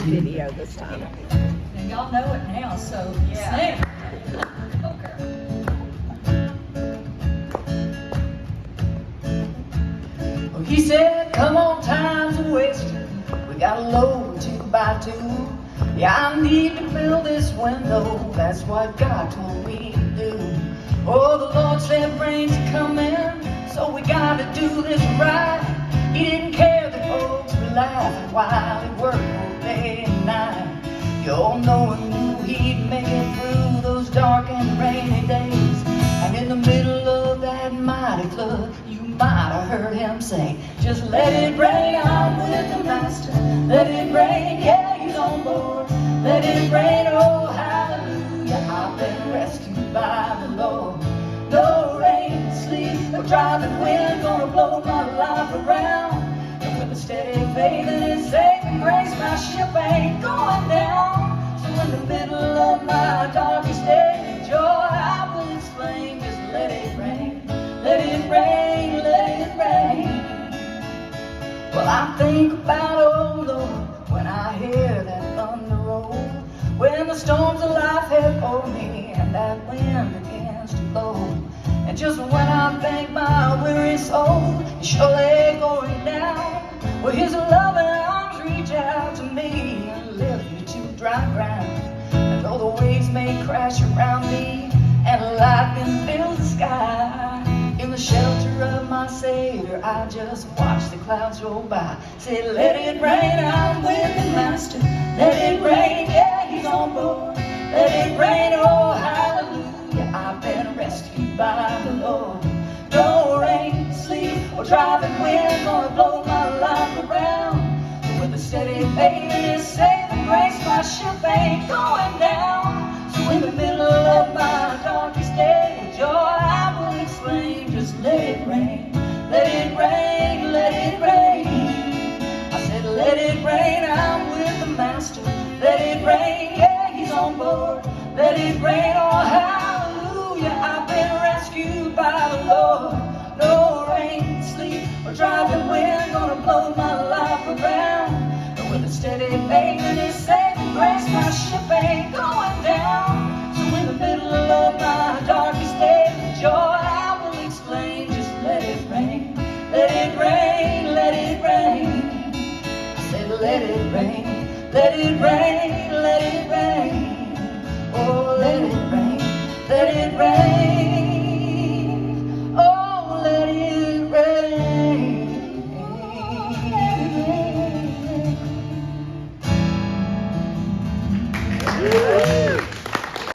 video this time. And y'all know it now, so yeah. Well, he said, come on, time's a wasting. We got a load 2 by 2. Yeah, I need to build this window. That's what God told me to do. Oh, the Lord said rain's coming, so we gotta do this right. He didn't care that folks were laughing while he worked all day and night. You all know and knew he'd make it through those dark and rainy days. And in the middle of that mighty flood, you might have heard him say, just let it rain, I'm with the master. Let it rain, yeah, he's on board. Let it rain, oh hallelujah, I've been rescued by the Lord. No rain, sleet, or driving wind gonna blow my life around. And with a steady faith in his saving grace, my ship ain't going down. So in the middle of my darkest day of joy, I will exclaim, just let it rain, let it rain, let it rain. Well, I think about, oh Lord, when I hear that thunder roll, when the storms of life have pulled me and that wind begins to blow. And just when I think my weary soul is surely going down, well, his loving arms reach out to me and lift me to dry ground. And though the waves may crash around me and lightning fills the sky, in the shelter of my Savior, I just watch the clouds roll by. Say, let it rain, I'm with the Master. Let it rain, yeah, he's on board. Let it rain, oh hallelujah, I've been rescued by the Lord. No rain, sleet, or driving wind gonna blow my life around. But with a steady faith in his saving grace, my ship ain't going down. So in the middle of my darkest day of joy, I will exclaim, just let it rain, let it rain, let it rain. I said, let it rain, I'm with the Master. Let it rain, yeah, he's on board. Let it rain, oh hallelujah, I've been rescued by the Lord. No rain, sleet, or driving wind gonna blow my life around. But with a steady faith in his saving grace, my ship ain't going down. So in the middle of my darkest day of joy, I will exclaim, just let it rain, let it rain, let it rain. I said, let it rain, let it rain, let it rain. Oh, let it rain, let it rain.